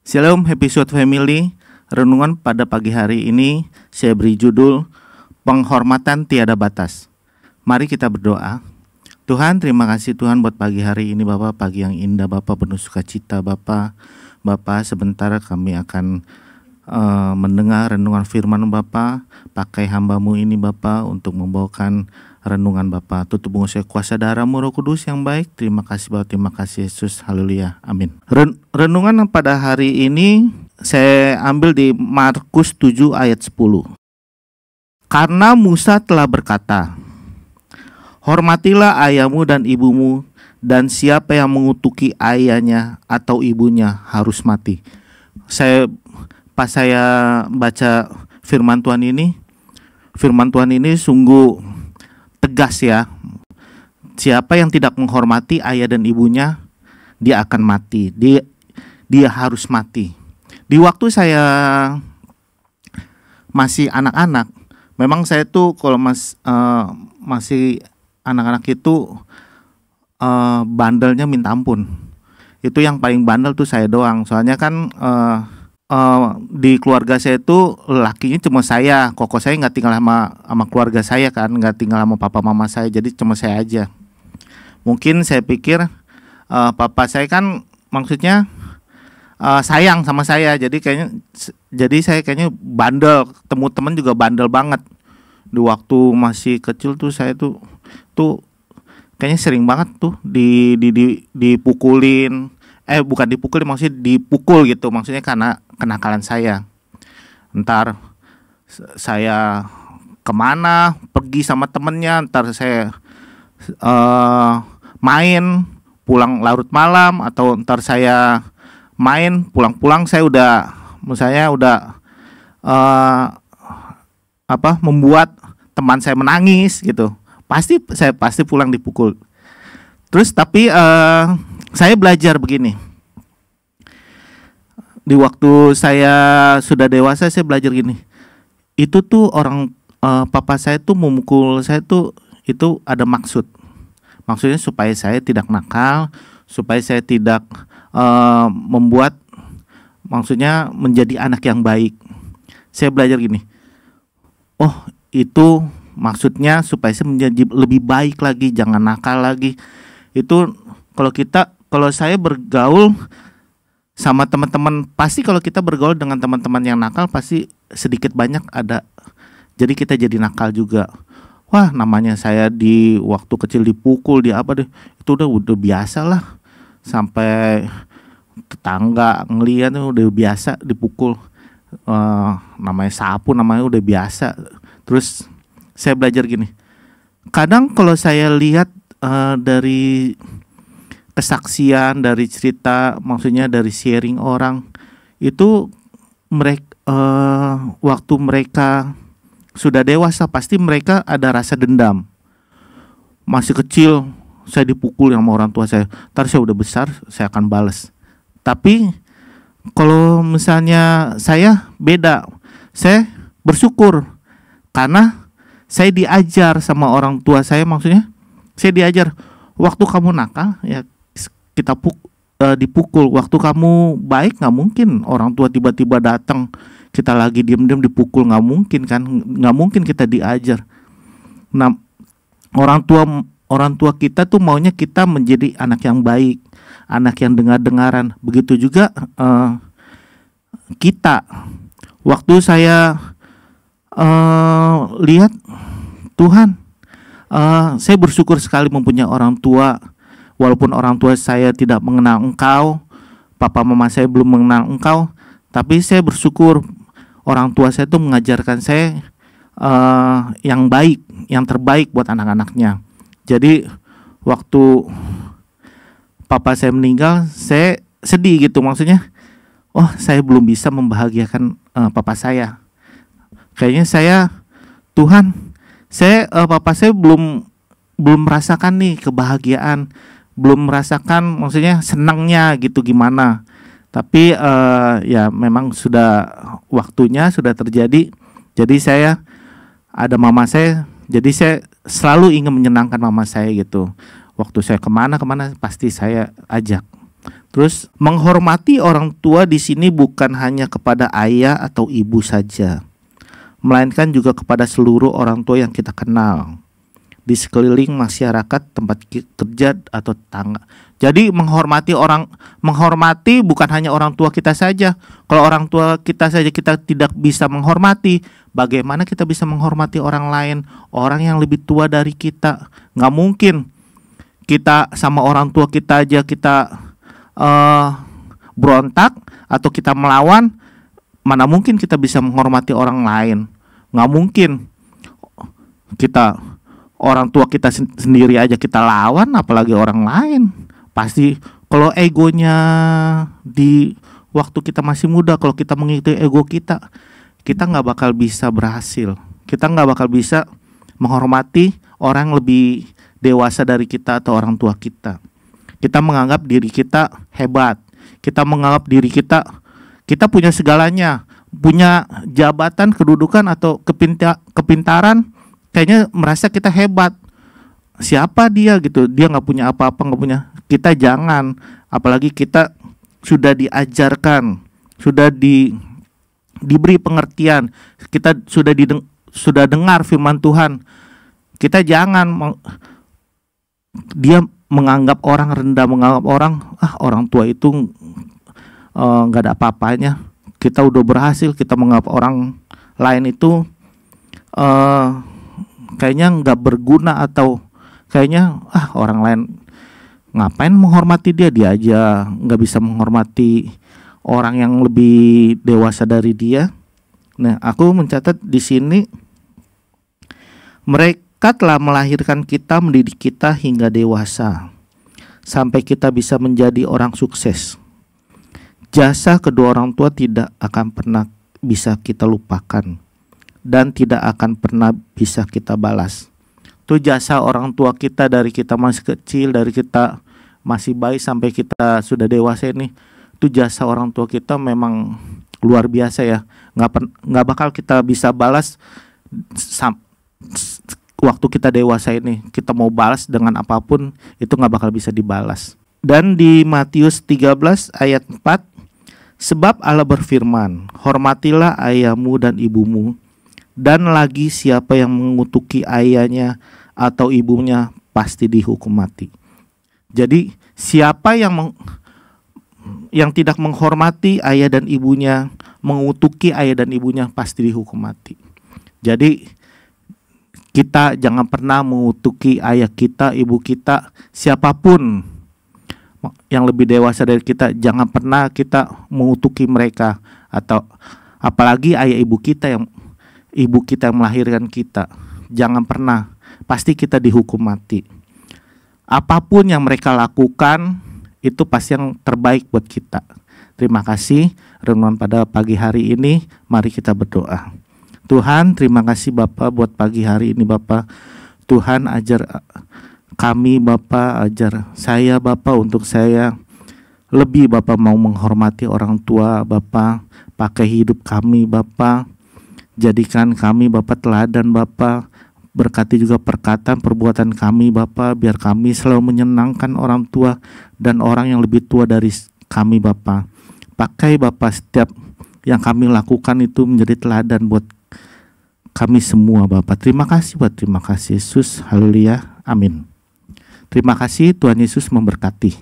Shalom episode family. Renungan pada pagi hari ini saya beri judul Penghormatan Tiada Batas. Mari kita berdoa. Tuhan, terima kasih Tuhan buat pagi hari ini Bapak, pagi yang indah Bapak, penuh sukacita Bapak. Bapak, sebentar kami akan mendengar renungan firman Bapak. Pakai hamba-Mu ini Bapak untuk membawakan renungan Bapak. Tutup menguasai kuasa darah-Mu Roh Kudus yang baik. Terima kasih Bapak, terima kasih Yesus. Haleluya, amin. Renungan pada hari ini saya ambil di Markus 7 ayat 10. Karena Musa telah berkata, hormatilah ayahmu dan ibumu, dan siapa yang mengutuki ayahnya atau ibunya harus mati. Pas saya baca firman Tuhan ini sungguh tegas ya. Siapa yang tidak menghormati ayah dan ibunya, dia akan mati. Dia harus mati. Di waktu saya masih anak-anak, memang saya tuh kalau masih anak-anak itu bandelnya minta ampun. Itu yang paling bandel tuh saya doang. Soalnya kan di keluarga saya itu lakinya cuma saya, koko saya nggak tinggal sama keluarga saya kan, nggak tinggal sama papa mama saya, jadi cuma saya aja. Mungkin saya pikir papa saya kan maksudnya sayang sama saya, jadi saya kayaknya bandel, ketemu temen juga bandel banget. Di waktu masih kecil tuh saya tuh kayaknya sering banget tuh dipukulin. Bukan dipukulin, maksudnya dipukul gitu, maksudnya karena kenakalan saya. Ntar saya kemana, pergi sama temennya, ntar saya main, pulang larut malam, atau ntar saya main, pulang-pulang saya udah membuat teman saya menangis gitu. Saya pasti pulang dipukul. Terus tapi saya belajar begini. Di waktu saya sudah dewasa, saya belajar gini. Itu tuh papa saya tuh memukul saya tuh itu ada maksud. Maksudnya supaya saya tidak nakal, supaya saya tidak maksudnya menjadi anak yang baik. Saya belajar gini. Oh, itu maksudnya supaya saya menjadi lebih baik lagi, jangan nakal lagi. Itu kalau saya bergaul sama teman-teman, pasti kalau kita bergaul dengan teman-teman yang nakal pasti sedikit banyak ada. Jadi kita jadi nakal juga. Wah, namanya saya di waktu kecil dipukul, itu udah biasa lah. Sampai tetangga ngeliat udah biasa dipukul. Namanya sapu, namanya udah biasa. Terus saya belajar gini. Kadang kalau saya lihat dari kesaksian, dari cerita, maksudnya dari sharing orang, itu waktu mereka sudah dewasa pasti mereka ada rasa dendam. Masih kecil saya dipukul sama orang tua saya, ntar saya udah besar saya akan balas. Tapi kalau misalnya saya beda, saya bersyukur karena saya diajar sama orang tua saya, maksudnya saya diajar waktu kamu nakal ya kita dipukul, waktu kamu baik nggak mungkin orang tua tiba-tiba datang kita lagi diam-diam dipukul, nggak mungkin kan, nggak mungkin kita diajar. Nah, orang tua kita tuh maunya kita menjadi anak yang baik, anak yang dengar-dengaran. Begitu juga kita. Waktu saya lihat Tuhan, saya bersyukur sekali mempunyai orang tua. Walaupun orang tua saya tidak mengenal Engkau, papa mama saya belum mengenal Engkau, tapi saya bersyukur orang tua saya itu mengajarkan saya yang baik, yang terbaik buat anak-anaknya. Jadi waktu papa saya meninggal, saya sedih gitu, maksudnya, oh saya belum bisa membahagiakan papa saya. Kayaknya Tuhan, papa saya belum merasakan nih kebahagiaan, belum merasakan maksudnya senangnya gitu gimana. Tapi ya memang sudah waktunya, sudah terjadi. Jadi saya ada mama saya, jadi saya selalu ingin menyenangkan mama saya gitu. Waktu saya kemana pasti saya ajak. Terus menghormati orang tua di sini bukan hanya kepada ayah atau ibu saja, melainkan juga kepada seluruh orang tua yang kita kenal di sekeliling masyarakat, tempat kerja atau tetangga. Jadi menghormati bukan hanya orang tua kita saja. Kalau orang tua kita saja kita tidak bisa menghormati, bagaimana kita bisa menghormati orang lain, orang yang lebih tua dari kita? Nggak mungkin kita sama orang tua kita aja kita berontak atau kita melawan, mana mungkin kita bisa menghormati orang lain? Nggak mungkin. Kita orang tua kita sendiri aja kita lawan, apalagi orang lain. Pasti kalau egonya di waktu kita masih muda, kalau kita mengikuti ego kita nggak bakal bisa berhasil. Kita nggak bakal bisa menghormati orang yang lebih dewasa dari kita atau orang tua kita. Kita menganggap diri kita hebat. Kita menganggap diri kita punya segalanya, punya jabatan, kedudukan atau kepintaran. Kayaknya merasa kita hebat. Siapa dia gitu? Dia nggak punya apa-apa, nggak punya. Kita jangan, apalagi kita sudah diajarkan, sudah diberi pengertian, kita sudah dengar firman Tuhan. Kita jangan dia menganggap orang rendah, menganggap orang tua itu nggak ada apa-apanya. Kita udah berhasil, kita menganggap orang lain itu kayaknya nggak berguna, atau kayaknya orang lain ngapain menghormati dia aja nggak bisa menghormati orang yang lebih dewasa dari dia. Nah, aku mencatat di sini, mereka telah melahirkan kita, mendidik kita hingga dewasa, sampai kita bisa menjadi orang sukses. Jasa kedua orang tua tidak akan pernah bisa kita lupakan dan tidak akan pernah bisa kita balas. Itu jasa orang tua kita dari kita masih kecil, dari kita masih bayi sampai kita sudah dewasa ini. Itu jasa orang tua kita memang luar biasa ya. Nggak bakal kita bisa balas waktu kita dewasa ini. Kita mau balas dengan apapun itu nggak bakal bisa dibalas. Dan di Matius 13 ayat 4, sebab Allah berfirman, hormatilah ayahmu dan ibumu, dan lagi siapa yang mengutuki ayahnya atau ibunya pasti dihukum mati. Jadi siapa yang tidak menghormati ayah dan ibunya, mengutuki ayah dan ibunya pasti dihukum mati. Jadi kita jangan pernah mengutuki ayah kita, ibu kita, siapapun yang lebih dewasa dari kita, jangan pernah kita mengutuki mereka, atau apalagi ayah ibu kita yang melahirkan kita. Jangan pernah, pasti kita dihukum mati. Apapun yang mereka lakukan itu pasti yang terbaik buat kita. Terima kasih renungan pada pagi hari ini. Mari kita berdoa. Tuhan, terima kasih Bapak buat pagi hari ini Bapak. Tuhan, ajar kami Bapak, ajar saya Bapak, untuk saya lebih Bapak mau menghormati orang tua Bapak. Pakai hidup kami Bapak, jadikan kami Bapak teladan Bapak. Berkati juga perkataan perbuatan kami Bapak, biar kami selalu menyenangkan orang tua dan orang yang lebih tua dari kami Bapak. Pakai Bapak setiap yang kami lakukan itu menjadi teladan buat kami semua Bapak. Terima kasih Yesus. Haleluya. Amin. Terima kasih, Tuhan Yesus memberkati.